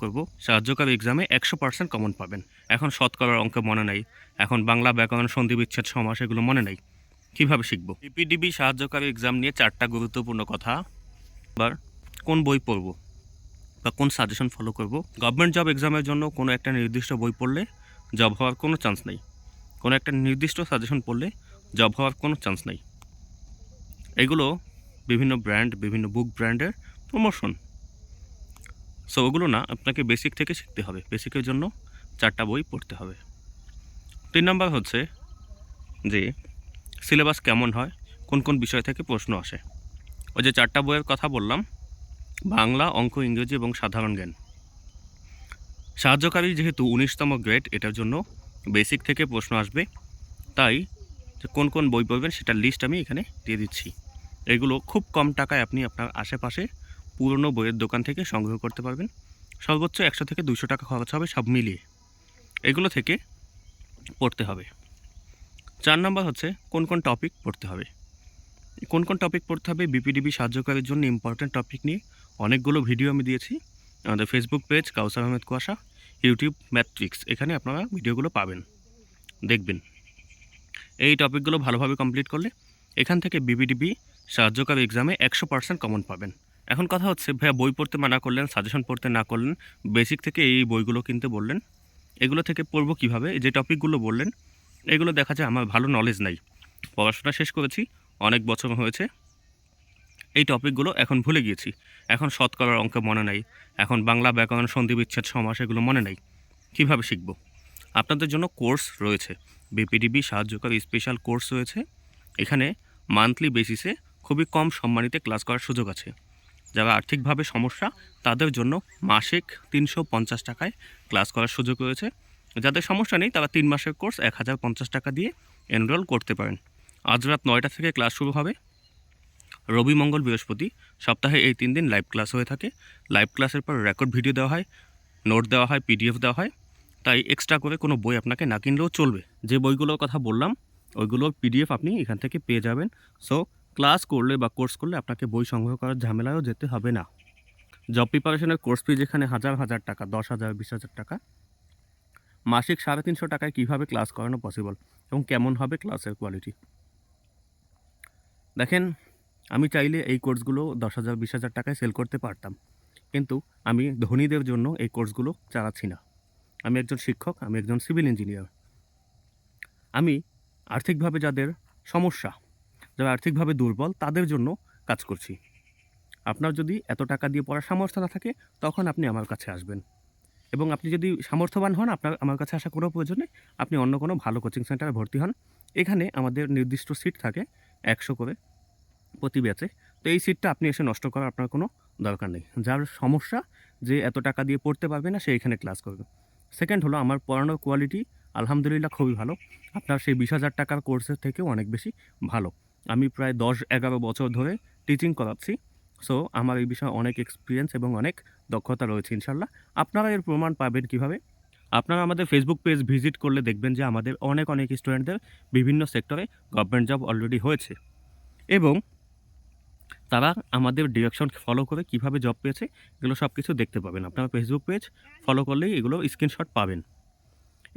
করব সাহায্যকারী এক্সামে 100% কমন পাবেন। এখন শতকরার অঙ্ক মনে নাই, এখন বাংলা ব্যাকরণ সন্ধি বিচ্ছেদ সমাস এগুলো মনে নাই, কিভাবে শিখব? পিপিডিবি সাহায্যকারী এক্সাম নিয়ে 4টা গুরুত্বপূর্ণ কথা। আবার কোন বই পড়ব বা কোন সাজেশন ফলো করব? গভর্নমেন্ট জব এক্সামের জন্য কোনো একটা নির্দিষ্ট বই পড়লে জব হওয়ার কোনো চান্স নেই, কোনো একটা নির্দিষ্ট সাজেশন পড়লে জব হওয়ার কোনো চান্স নেই। এগুলো বিভিন্ন ব্র্যান্ড, বিভিন্ন বুক ব্র্যান্ডের প্রমোশন। সো ওগুলো না, আপনাকে বেসিক থেকে শিখতে হবে। বেসিকের জন্য 4টা বই পড়তে হবে। 3 নাম্বার হচ্ছে যে সিলেবাস কেমন হয়, কোন কোন বিষয় থেকে প্রশ্ন আসে। ওই যে 4টা বইয়ের কথা বললাম, বাংলা, অঙ্ক, ইংরেজি এবং সাধারণ জ্ঞান। সাহায্যকারী যেহেতু 19তম গ্রেড, এটার জন্য বেসিক থেকে প্রশ্ন আসবে, তাই যে কোন কোন বই পড়বেন সেটার লিস্ট আমি এখানে দিয়ে দিচ্ছি। এগুলো খুব কম টাকায় আপনি আপনার আশেপাশে পুরনো বইয়ের দোকান থেকে সংগ্রহ করতে পারবেন। সর্বোচ্চ 100 থেকে 200 টাকা খরচ হবে সব মিলিয়ে। এগুলো থেকে পড়তে হবে। 4 নাম্বার হচ্ছে কোন কোন টপিক পড়তে হবে। কোন কোন টপিক পড়তে হবে, বিপিডিবি সাহায্যকারীর জন্য ইম্পর্ট্যান্ট টপিক নিয়ে অনেকগুলো ভিডিও আমি দিয়েছি। আমাদের ফেসবুক পেজ কাউসার আহমেদ কুয়াশা, ইউটিউব ম্যাট্রিক্স, এখানে আপনারা ভিডিওগুলো পাবেন, দেখবেন। এই টপিকগুলো ভালোভাবে কমপ্লিট করলে এখান থেকে বিপিডিবি সাহায্যকারী এক্সামে 100% কমন পাবেন। এখন কথা হচ্ছে, ভাইয়া বই পড়তে মানা করলেন, সাজেশন পড়তে না করলেন, বেসিক থেকে এই বইগুলো কিনতে বললেন, এগুলো থেকে পড়বো কীভাবে? যে টপিকগুলো বললেন এগুলো দেখা যায় আমার ভালো নলেজ নাই, পড়াশোনা শেষ করেছি অনেক বছর হয়েছে, এই টপিকগুলো এখন ভুলে গিয়েছি। এখন শতকরার অঙ্ক মনে নাই, এখন বাংলা ব্যাকরণ সন্ধি বিচ্ছেদ সমাস এগুলো মনে নাই, কীভাবে শিখব? আপনাদের জন্য কোর্স রয়েছে, বিপিডিবি সাহায্যকারী স্পেশাল কোর্স রয়েছে। এখানে মান্থলি বেসিসে খুবই কম সম্মানিতে ক্লাস করার সুযোগ আছে। যারা আর্থিকভাবে সমস্যা তাদের জন্য মাসিক 350 টাকায় ক্লাস করার সুযোগ রয়েছে। যাদের সমস্যা নেই তারা 3 মাসের কোর্স 1050 টাকা দিয়ে এনরোল করতে পারেন। আজ রাত 9টা থেকে ক্লাস শুরু হবে। রবি, মঙ্গল, বৃহস্পতি সপ্তাহে এই 3 দিন লাইভ ক্লাস হয়ে থাকে। লাইভ ক্লাসের পর রেকর্ড ভিডিও দেওয়া হয়, নোট দেওয়া হয়, পিডিএফ দেওয়া হয়। তাই এক্সট্রা করে কোনো বই আপনাকে না কিনলেও চলবে। যে বইগুলোর কথা বললাম ওইগুলোর পিডিএফ আপনি এখান থেকে পেয়ে যাবেন। সো ক্লাস করলে বা কোর্স করলে আপনাকে বই সংগ্রহ করার ঝামেলায়ও যেতে হবে না। জব প্রিপারেশনের কোর্স ফি যেখানে হাজার হাজার টাকা, 10,000, 20,000 টাকা, মাসিক 350 টাকায় কীভাবে ক্লাস করানো পসিবল এবং কেমন হবে ক্লাসের কোয়ালিটি। দেখেন, আমি চাইলে এই কোর্সগুলো 10,000, 20,000 টাকায় সেল করতে পারতাম, কিন্তু আমি ধনীদের জন্য এই কোর্সগুলো চালাচ্ছি না। আমি একজন শিক্ষক, আমি একজন সিভিল ইঞ্জিনিয়ার। আমি আর্থিকভাবে যাদের সমস্যা, যারা আর্থিকভাবে দুর্বল, তাদের জন্য কাজ করছি। আপনার যদি এত টাকা দিয়ে পড়ার সামর্থ্য না থাকে তখন আপনি আমার কাছে আসবেন, এবং আপনি যদি সামর্থ্যবান হন আপনার আমার কাছে আসা কোনো প্রয়োজন নেই, আপনি অন্য কোনো ভালো কোচিং সেন্টারে ভর্তি হন। এখানে আমাদের নির্দিষ্ট সিট থাকে 100 করে প্রতি ব্যাচে। তো এই সিটটা আপনি এসে নষ্ট করার আপনার কোনো দরকার নেই। যার সমস্যা যে এত টাকা দিয়ে পড়তে পারবে না সে এখানে ক্লাস করবে। সেকেন্ড হলো, আমার পড়ানোর কোয়ালিটি আলহামদুলিল্লাহ খুবই ভালো। আপনার সেই 20,000 টাকার কোর্সের থেকেও অনেক বেশি ভালো। আমি প্রায় 10-11 বছর ধরে টিচিং করাচ্ছি। সো আমার এই বিষয়ে অনেক এক্সপিরিয়েন্স এবং অনেক দক্ষতা রয়েছে ইনশাল্লাহ। আপনারা এর প্রমাণ পাবেন কীভাবে? আপনারা আমাদের ফেসবুক পেজ ভিজিট করলে দেখবেন যে আমাদের অনেক স্টুডেন্টদের বিভিন্ন সেক্টরে গভর্নমেন্ট জব অলরেডি হয়েছে, এবং তারা আমাদের ডিরেকশন ফলো করে কিভাবে জব পেয়েছে এগুলো সব কিছু দেখতে পাবেন। আপনারা ফেসবুক পেজ ফলো করলেই এগুলো স্ক্রিনশট পাবেন।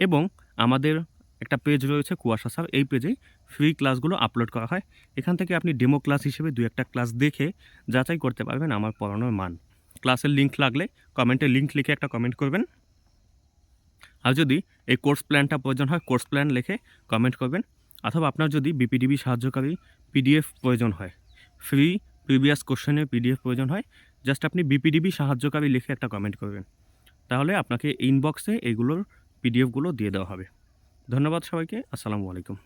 এবং আমাদের একটা পেজ রয়েছে কুয়াশা স্যার, এই পেজেই ফ্রি ক্লাসগুলো আপলোড করা হয়। এখান থেকে আপনি ডেমো ক্লাস হিসেবে 2-1টা ক্লাস দেখে যাচাই করতে পারবেন আমার পড়ানোর মান। ক্লাসের লিঙ্ক লাগলে কমেন্টে লিঙ্ক লিখে একটা কমেন্ট করবেন। আর যদি এই কোর্স প্ল্যানটা প্রয়োজন হয় কোর্স প্ল্যান লিখে কমেন্ট করবেন। অথবা আপনার যদি বিপিডিবি সাহায্যকারী পিডিএফ প্রয়োজন হয়, ফ্রি প্রিভিয়াস কোশ্চেনের পিডিএফ প্রয়োজন হয়, জাস্ট আপনি বিপিডিবি সাহায্যকারী লিখে একটা কমেন্ট করবেন, তাহলে আপনাকে ইনবক্সে এইগুলোর পিডিএফগুলো দিয়ে দেওয়া হবে। ধন্যবাদ সবাইকে। আসসালামু আলাইকুম।